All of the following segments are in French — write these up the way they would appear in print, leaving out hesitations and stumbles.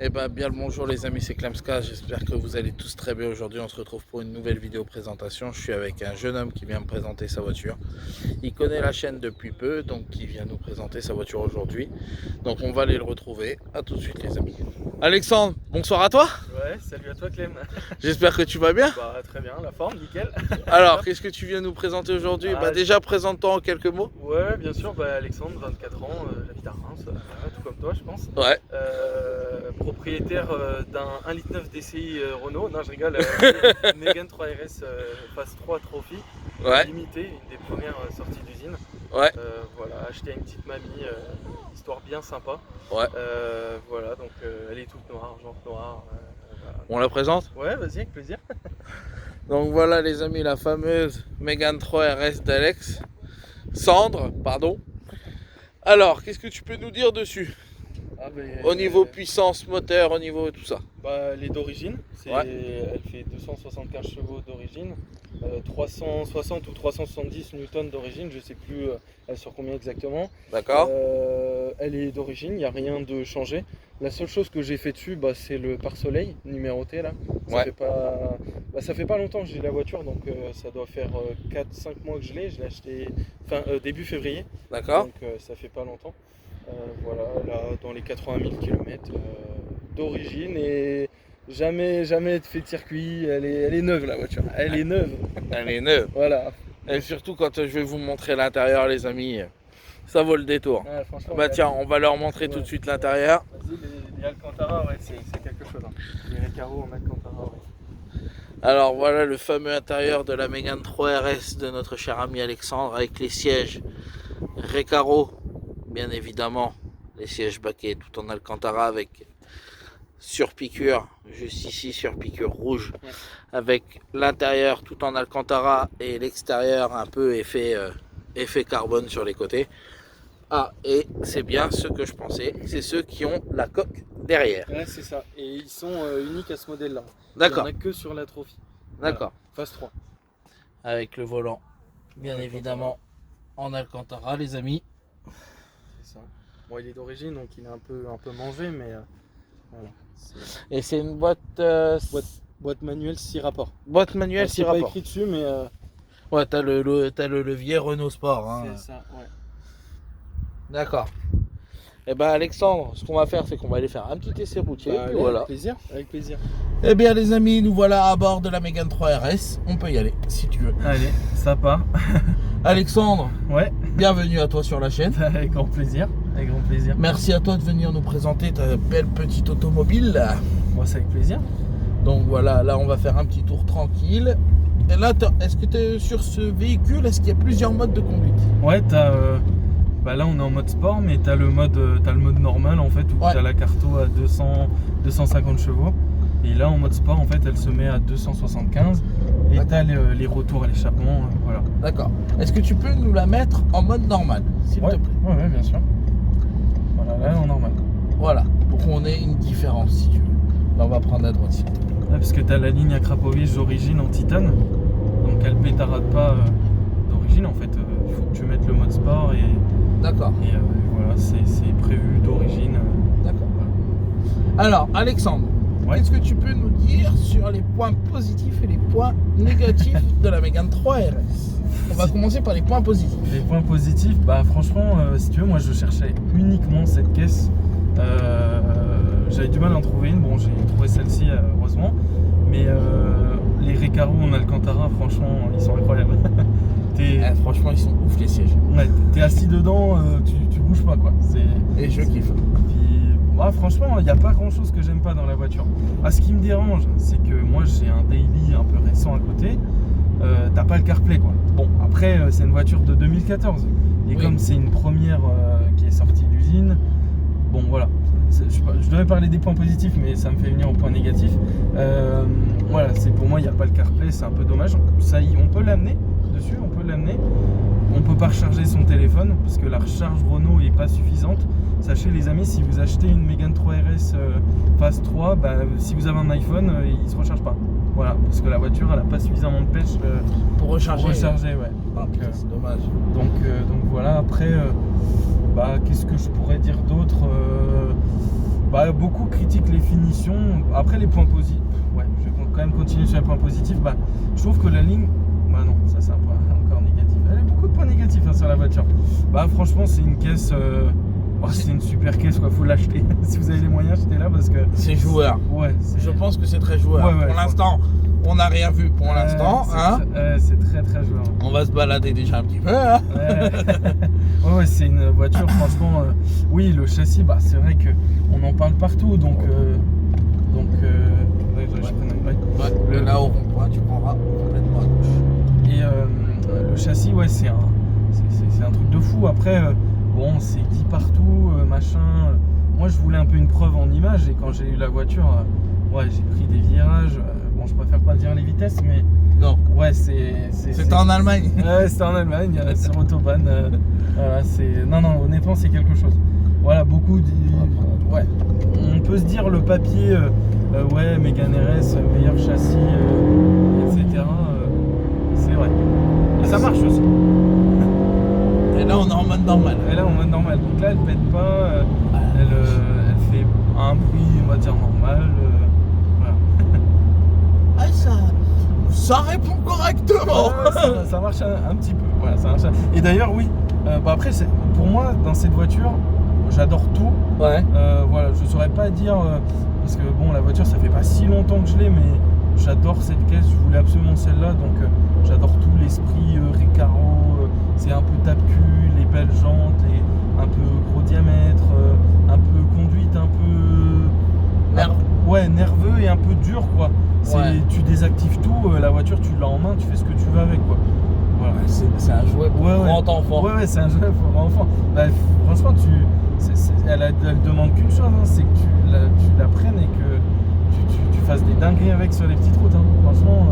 Eh ben, bien le bonjour les amis, c'est Klemska, j'espère que vous allez tous très bien. Aujourd'hui on se retrouve pour une nouvelle vidéo présentation. Je suis avec un jeune homme qui vient me présenter sa voiture. Il connaît la chaîne depuis peu, donc il vient nous présenter sa voiture aujourd'hui. Donc on va aller le retrouver. A tout de suite les amis. Alexandre, bonsoir à toi. Ouais, salut à toi Clem. J'espère que tu vas bien. Bah très bien, la forme, nickel. Alors, qu'est-ce que tu viens nous présenter aujourd'hui? Déjà présente-toi en quelques mots. Ouais, bien sûr, Alexandre, 24 ans, j'habite à Reims, tout comme toi je pense. Ouais. Propriétaire d'un 1,9 litre DCI Renault, non je rigole, Mégane 3RS phase 3 Trophy, Ouais. limitée, une des premières sorties d'usine. Ouais. Voilà, acheté à une petite mamie, histoire bien sympa. Ouais. Voilà, donc elle est toute noire, jante noire. Voilà. On la présente? Ouais, vas-y, avec plaisir. Donc voilà les amis, la fameuse Mégane 3RS d'Alex. Sandre, pardon. Alors, qu'est-ce que tu peux nous dire dessus? Au niveau puissance, moteur, au niveau tout ça. Elle est d'origine, elle fait 275 chevaux d'origine, 360 ou 370 newtons d'origine, je sais plus sur combien exactement. D'accord. Elle est d'origine, il n'y a rien de changé. La seule chose que j'ai fait dessus, c'est le pare-soleil numéroté là. Ça fait pas longtemps que j'ai la voiture, donc ça doit faire 4-5 mois que je l'ai acheté début février. D'accord. Donc ça fait pas longtemps. Voilà, là dans les 80 000 km d'origine et jamais fait de circuit. Elle est neuve la voiture, elle est neuve. Elle est neuve. Voilà. Et surtout quand je vais vous montrer l'intérieur les amis, ça vaut le détour. Ouais, tiens, on va leur montrer tout de suite l'intérieur. Vas-y, les Alcantara, c'est quelque chose. Hein. Les Recaro en Alcantara, ouais. Alors voilà le fameux intérieur de la Mégane 3RS de notre cher ami Alexandre avec les sièges Recaro. Bien évidemment, les sièges baquets tout en Alcantara avec surpiqûre, juste ici surpiqûre rouge, avec l'intérieur tout en Alcantara et l'extérieur un peu effet carbone sur les côtés. Ah, et c'est bien ce que je pensais, c'est ceux qui ont la coque derrière. Ouais, c'est ça, et ils sont uniques à ce modèle-là. D'accord. Il n'y en a que sur la Trophy. D'accord. Voilà. Phase 3. Avec le volant, bien évidemment, en Alcantara, les amis. Ça. Bon, il est d'origine donc il est un peu mangé, mais voilà. Et c'est une boîte manuelle 6 rapports. Boîte manuelle 6 rapports. Pas écrit dessus, mais ouais, t'as le levier Renault Sport. Hein. C'est ça, ouais. D'accord. Et ben Alexandre, ce qu'on va faire, c'est qu'on va aller faire un petit essai routier. Allez, voilà. Avec plaisir. Eh bien les amis, nous voilà à bord de la Mégane 3RS. On peut y aller si tu veux. Allez, ça part. Alexandre, ouais. Bienvenue à toi sur la chaîne. Avec grand plaisir. Avec grand plaisir. Merci à toi de venir nous présenter ta belle petite automobile. Moi, c'est avec plaisir. Donc voilà, là on va faire un petit tour tranquille. Et là, est-ce que tu es sur ce véhicule? Est-ce qu'il y a plusieurs modes de conduite? Ouais, t'as. Là on est en mode sport, mais t'as le mode normal en fait où t'as la carto à 250 chevaux. Et là en mode sport en fait elle se met à 275 et t'as les retours à l'échappement. Voilà. D'accord. Est-ce que tu peux nous la mettre en mode normal s'il te plaît? Ouais, bien sûr. Voilà, là en normal. Voilà, pour qu'on ait une différence si tu veux. Là on va prendre à droite s'il te plaît. Ouais, parce que t'as la ligne Akrapovic d'origine en titane, donc elle pétarade pas d'origine en fait. Il faut que tu mettes le mode sport et. D'accord. Et voilà, c'est prévu d'origine. D'accord. Alors, Alexandre, qu'est-ce que tu peux nous dire sur les points positifs et les points négatifs de la Mégane 3RS? On va commencer par les points positifs. Les points positifs, franchement, si tu veux, moi je cherchais uniquement cette caisse. J'avais du mal à en trouver une. Bon, j'ai trouvé celle-ci, heureusement. Mais les Recaro en Alcantara, franchement, ils sont incroyables. Franchement, ils sont ouf les sièges. Ouais, t'es assis dedans, tu bouges pas quoi. Et je kiffe. Puis, franchement, il n'y a pas grand chose que j'aime pas dans la voiture. Ce qui me dérange, c'est que moi j'ai un daily un peu récent à côté. T'as pas le CarPlay quoi. Bon, après, c'est une voiture de 2014. Et comme c'est une première qui est sortie d'usine, bon voilà. Je devais parler des points positifs, mais ça me fait venir au point négatif. Voilà, pour moi, il n'y a pas le CarPlay, c'est un peu dommage. Ça, on peut l'amener dessus, on peut l'amener. On peut pas recharger son téléphone parce que la recharge Renault est pas suffisante. Sachez les amis, si vous achetez une Mégane 3RS phase 3, si vous avez un iPhone, il se recharge pas. Voilà, parce que la voiture elle a pas suffisamment de pêche pour recharger. Ouais. C'est dommage. Donc voilà, après, qu'est-ce que je pourrais dire d'autre? Bah, beaucoup critiquent les finitions. Après, les points positifs, ouais, je vais quand même continuer sur les points positifs. Bah, je trouve que la ligne, bah non, ça c'est un point encore négatif. Il y a beaucoup de points négatifs hein, sur la voiture. Bah, franchement, c'est une caisse. C'est une super caisse, quoi. Faut l'acheter. Si vous avez les moyens, achetez-la parce que. C'est joueur. Ouais. Je pense que c'est très joueur. Ouais, pour l'instant, on n'a rien vu pour l'instant. Hein. C'est très très joueur. On va se balader déjà un petit peu. Hein. Ouais, c'est une voiture, franchement. Oui, le châssis, bah, c'est vrai qu'on en parle partout. Donc. Ouais. Là au rond-point, tu prendras complètement à gauche. Et le châssis, ouais, c'est un truc de fou. Après. Bon, c'est dit partout, machin. Moi, je voulais un peu une preuve en image et quand j'ai eu la voiture, ouais, j'ai pris des virages. Bon, je préfère pas dire les vitesses, mais non. Ouais, C'était en Allemagne. Ouais, c'était en Allemagne, sur Autobahn. Voilà, non, honnêtement, c'est quelque chose. Voilà, beaucoup ouais. On peut se dire le papier, ouais, Mégane RS, meilleur châssis, etc. C'est vrai. Et ça marche aussi. Et là, on est en mode normal. Et là, en mode normal. Donc là, elle pète pas. Elle fait un bruit, on va dire, normal. Voilà. Ah, ça répond correctement. Ça marche un petit peu. Voilà, ça marche. Et d'ailleurs, oui. Bah après, pour moi, dans cette voiture, j'adore tout. Ouais. Voilà, je saurais pas dire. Parce que bon, la voiture, ça fait pas si longtemps que je l'ai, mais j'adore cette caisse. Je voulais absolument celle-là. Donc, j'adore tout l'esprit Recaro. C'est un peu tape-cul, les belles jantes, un peu gros diamètre, un peu conduite, un peu nerveux et un peu dur quoi. Ouais. Tu désactives tout, la voiture tu l'as en main, tu fais ce que tu veux avec quoi. Voilà. C'est un jouet pour grand enfant. Ouais, c'est un jouet pour grand enfant. Bah, franchement, elle demande qu'une chose, hein, c'est que tu la prennes et que tu fasses des dingueries avec sur les petites routes. Hein. Franchement,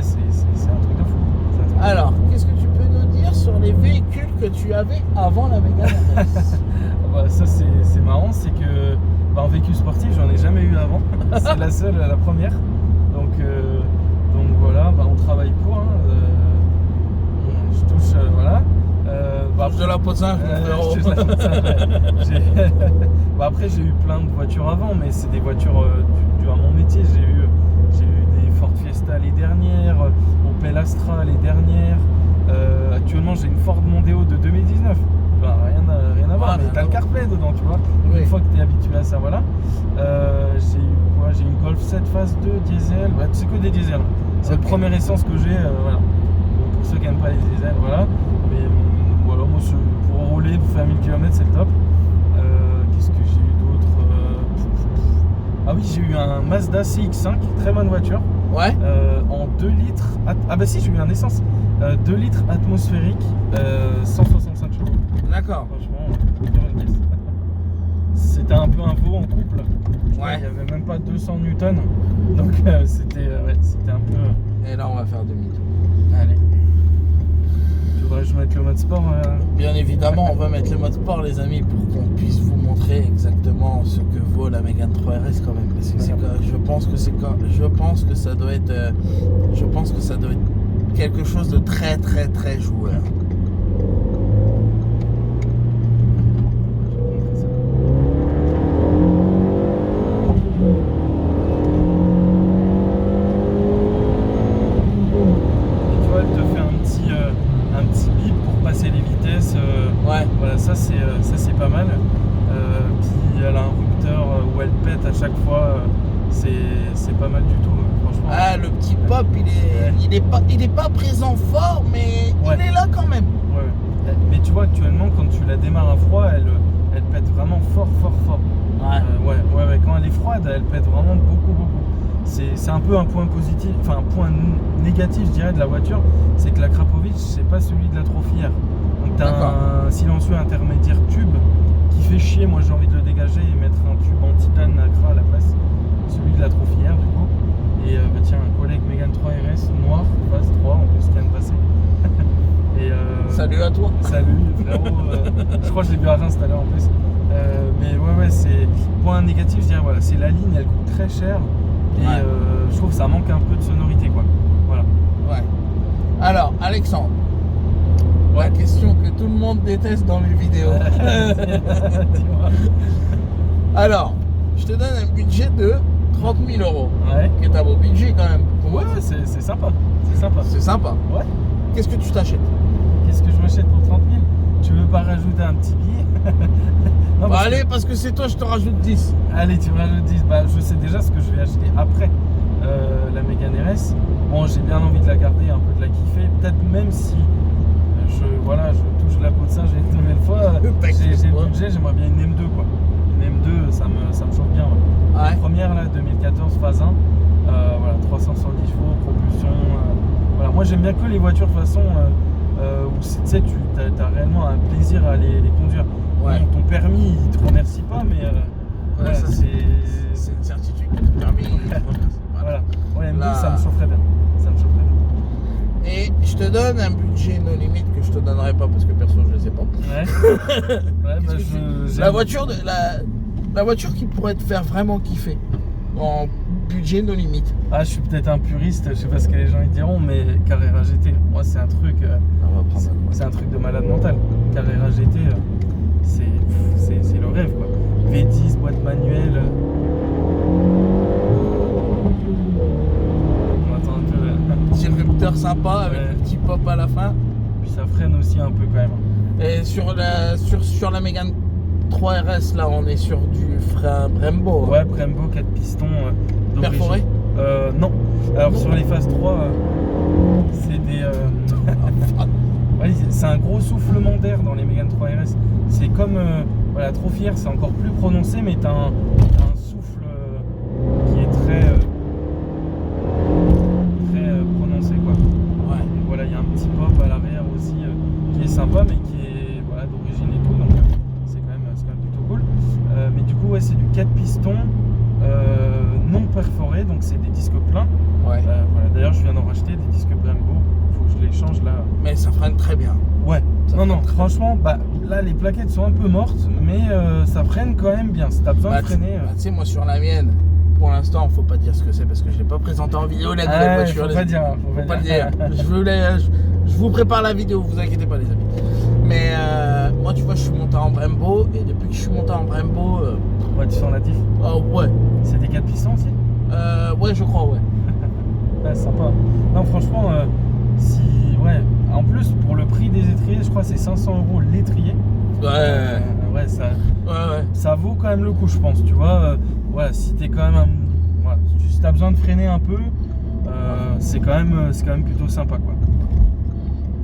c'est un truc de fou. Alors, qu'est-ce que tu peux nous dire sur les véhicules que tu avais avant la Mégane RS? Bah, ça c'est marrant, c'est que en véhicule sportif j'en ai jamais eu avant. C'est la seule, la première. Donc voilà, bah, on travaille pour. Hein. Je touche, voilà. Touche de la peau de singe, frérot. Après j'ai eu plein de voitures avant, mais c'est des voitures dues à mon métier. J'ai eu des Ford Fiesta les dernières, Opel Astra les dernières. Actuellement j'ai une Ford Mondeo de 2019. Bah, rien à voir, mais t'as le CarPlay dedans, tu vois. Donc, une fois que t'es habitué à ça, voilà. J'ai eu quoi? J'ai une Golf 7 phase 2 diesel. Ouais, c'est que des diesels. C'est le premier essence que j'ai. Voilà. Bon, pour ceux qui n'aiment pas les diesels, voilà. Mais voilà, moi pour rouler, pour faire 1000 km, c'est le top. Qu'est-ce que j'ai eu d'autre? Ah oui, j'ai eu un Mazda CX-5, très bonne voiture. Ouais. En 2 litres. Ah bah si, j'ai eu un essence. 2 litres atmosphérique, 165 chevaux. D'accord. Franchement, c'était un peu un veau en couple. Ouais. Il n'y avait même pas 200 newtons. Donc c'était un peu. Et là, on va faire demi-tour. Allez. Faudrait que je mette le mode sport. Bien évidemment, on va mettre le mode sport, les amis, pour qu'on puisse vous montrer exactement ce que vaut la Mégane 3RS quand même. Parce que je pense que ça doit être quelque chose de très très très joueur. Voilà, ça c'est pas mal. Puis elle a un rupteur où elle pète à chaque fois, c'est pas mal du tout, franchement. Ah, le petit pop, il est pas présent fort, mais il est là quand même. Ouais. Mais tu vois, actuellement, quand tu la démarres à froid, elle pète vraiment fort. Ouais. Quand elle est froide, elle pète vraiment beaucoup. C'est un peu un point positif, enfin un point négatif, je dirais, de la voiture, c'est que la Krapovic, c'est pas celui de la Trophière. Donc t'as un silencieux intermédiaire tube qui fait chier. Moi j'ai envie de le dégager et mettre un tube en titane Acra à la place, celui de la Trophière du coup. Et tiens, un collègue Mégane 3RS noir, phase 3 en plus qui vient de passer. Salut à toi. Salut frérot. Je crois que je l'ai vu à Reims tout à l'heure en plus. Mais ouais, c'est point négatif, je dirais, voilà, c'est la ligne, elle coûte très cher. Et je trouve que ça manque un peu de sonorité quoi. Voilà. Ouais. Alors Alexandre, la question que tout le monde déteste dans les vidéos. Dis-moi. Alors, je te donne un budget de 30 000 euros. Ouais. Qui est un beau budget quand même. Pour moi, Ouais, c'est sympa. C'est sympa. c'est sympa. Ouais. Qu'est-ce que tu t'achètes? Qu'est-ce que je m'achète pour 30 000? Tu veux pas rajouter un petit billet? Non, Bah parce allez, parce que c'est toi, je te rajoute 10. Allez, tu me rajoutes 10. Bah, je sais déjà ce que je vais acheter après la Mégane RS. Bon, j'ai bien envie de la garder, un peu de la kiffer. Peut-être même si je touche la peau de singe une nouvelle fois, j'ai le budget, j'aimerais bien une M2 quoi. Une M2, ça me chauffe bien. Ouais. Ouais. La première là, 2014 phase 1, voilà, 370 chevaux, propulsion. Voilà, moi j'aime bien que les voitures de toute façon où tu sais, tu as réellement un plaisir à les conduire. Ouais. Ton permis, il te remercie pas, mais Ouais, ça c'est une certitude que ton permis. Voilà. Ouais, M2, Là. ça me chaufferait bien. Ça me chaufferait bien. Et je te donne un budget no limite que je te donnerai pas parce que perso je le sais pas. Ouais. Ouais, bah, La voiture la voiture qui pourrait te faire vraiment kiffer en budget no limite. Ah, je suis peut-être un puriste, je sais pas ce que les gens ils diront, mais Carrera GT, moi c'est un truc, On va prendre c'est un truc de malade mental. Carrera GT, c'est le rêve quoi. V10, boîte manuelle. On attend un peu. disrupteur sympa avec Ouais. un petit pop à la fin. Puis ça freine aussi un peu quand même. Et sur la Mégane 3 RS là on est sur du frein Brembo. Ouais, Brembo 4 pistons. d'origine. Perforé? Non. Alors sur les phases 3, c'est des. Ouais, c'est un gros soufflement d'air dans les Mégane 3 RS. C'est comme voilà, trop fier, c'est encore plus prononcé, mais t'as un souffle qui est très prononcé quoi. Ouais. Et voilà, il y a un petit pop à l'arrière aussi qui est sympa, mais qui est voilà, d'origine et tout, donc c'est quand même plutôt cool. Mais du coup, ouais, c'est du 4 pistons non perforé, donc c'est des disques pleins. Ouais. Voilà. D'ailleurs, je viens d'en racheter des disques Brembo. Faut que je les change là. Mais ça freine très bien. Ouais. Ça Non, freine très franchement, bah, là, les plaquettes sont un peu mortes, mais ça freine quand même bien. Si t'as besoin de freiner. Tu sais, moi sur la mienne, pour l'instant, faut pas dire ce que c'est parce que je l'ai pas présenté en vidéo la nouvelle voiture. Faut les pas amis. dire. Faut pas le dire. Je vous prépare la vidéo, vous inquiétez pas les amis. Mais moi, tu vois, je suis monté en Brembo et depuis que je suis monté en Brembo, Ouais, tu sens natif. ouais, C'est des 4 pistons aussi? ouais, je crois, ouais. Ouais, sympa. Non, franchement, ouais. En plus, pour le prix des étriers, je crois que c'est 500 € l'étrier. Ouais. Ouais, Ouais. ça vaut quand même le coup, je pense. Tu vois, voilà, si t'es quand même voilà, si t'as besoin de freiner un peu, c'est quand même plutôt sympa, quoi.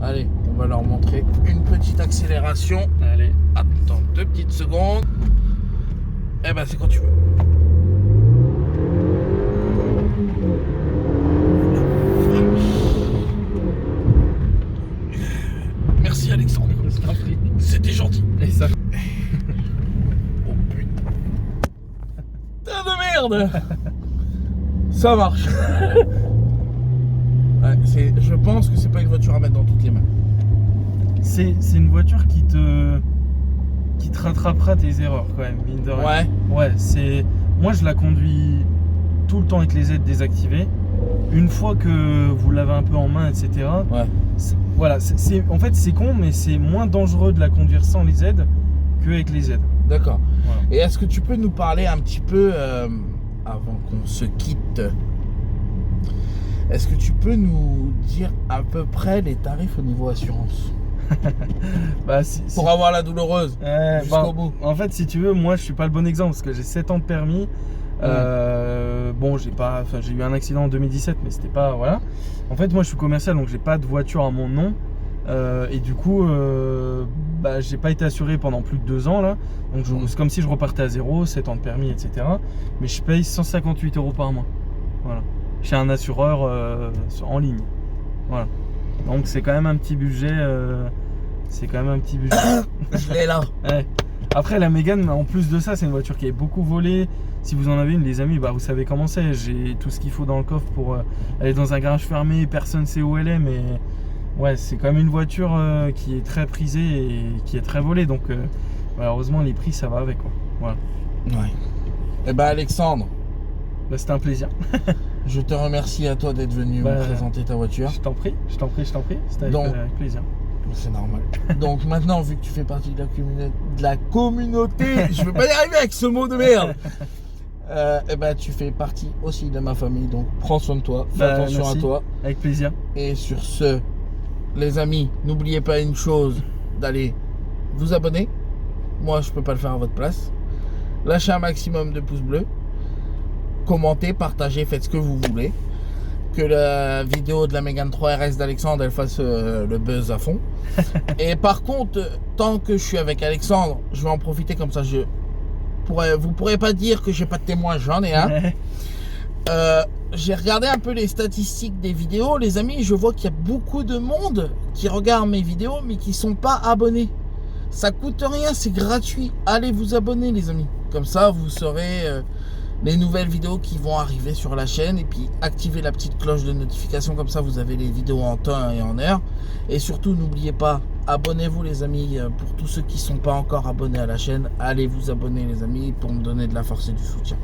Allez, on va leur montrer une petite accélération. Allez. Attends 2 petites secondes. Eh ben, c'est quand tu veux. Merci Alexandre. Je t'en prie. C'était gentil. Et ça. Oh putain. Putain de merde. Ça marche. Ouais, je pense que c'est pas une voiture à mettre dans toutes les mains. C'est une voiture qui te rattrapera tes erreurs quand même, mine de rien. Ouais. Ouais, moi je la conduis tout le temps avec les aides désactivées. Une fois que vous l'avez un peu en main, etc. Ouais. Voilà, en fait c'est con, mais c'est moins dangereux de la conduire sans les aides qu'avec les aides. D'accord. Voilà. Et est-ce que tu peux nous parler un petit peu, avant qu'on se quitte, est-ce que tu peux nous dire à peu près les tarifs au niveau assurance Bah, pour avoir la douloureuse jusqu'au bout? En fait, si tu veux, moi je suis pas le bon exemple parce que j'ai 7 ans de permis. Bon, j'ai eu un accident en 2017, mais c'était pas. Voilà. En fait, moi je suis commercial donc j'ai pas de voiture à mon nom. Et du coup, bah, j'ai pas été assuré pendant plus de 2 ans là. Donc c'est comme si je repartais à zéro, 7 ans de permis, etc. Mais je paye 158 € par mois. Voilà. Chez un assureur en ligne. Voilà. Donc c'est quand même un petit budget. Je l'ai là. Ouais. Après la Mégane, en plus de ça, c'est une voiture qui est beaucoup volée. Si vous en avez une, les amis, bah, vous savez comment c'est. J'ai tout ce qu'il faut dans le coffre pour aller dans un garage fermé. Personne sait où elle est, mais ouais, c'est quand même une voiture qui est très prisée et qui est très volée. Donc malheureusement, les prix, ça va avec quoi. Voilà. Ouais. Eh ben Alexandre, Bah, c'était un plaisir. je te remercie à toi d'être venu me présenter ta voiture. Je t'en prie. C'était avec plaisir. C'est normal. Donc maintenant, vu que tu fais partie de la communauté, je veux pas y arriver avec ce mot de merde. eh ben, tu fais partie aussi de ma famille, donc prends soin de toi, fais Bah, attention merci. à toi. Avec plaisir. Et sur ce, les amis, n'oubliez pas une chose, d'aller vous abonner. Moi, je peux pas le faire à votre place. Lâchez un maximum de pouces bleus. Commentez, partagez, faites ce que vous voulez. Que la vidéo de la Mégane 3 RS d'Alexandre, elle fasse le buzz à fond. Et par contre, tant que je suis avec Alexandre, je vais en profiter comme ça. Vous pourrez pas dire que j'ai pas de témoin, j'en ai un. J'ai regardé un peu les statistiques des vidéos, les amis. Je vois qu'il y a beaucoup de monde qui regarde mes vidéos, mais qui sont pas abonnés. Ça coûte rien, c'est gratuit. Allez vous abonner, les amis. Comme ça, vous saurez les nouvelles vidéos qui vont arriver sur la chaîne. Et puis, activez la petite cloche de notification. Comme ça, vous avez les vidéos en temps et en heure. Et surtout, n'oubliez pas, abonnez-vous, les amis. Pour tous ceux qui ne sont pas encore abonnés à la chaîne, allez vous abonner, les amis, pour me donner de la force et du soutien.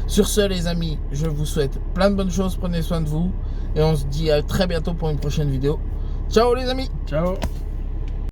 Sur ce, les amis, je vous souhaite plein de bonnes choses. Prenez soin de vous. Et on se dit à très bientôt pour une prochaine vidéo. Ciao, les amis. Ciao.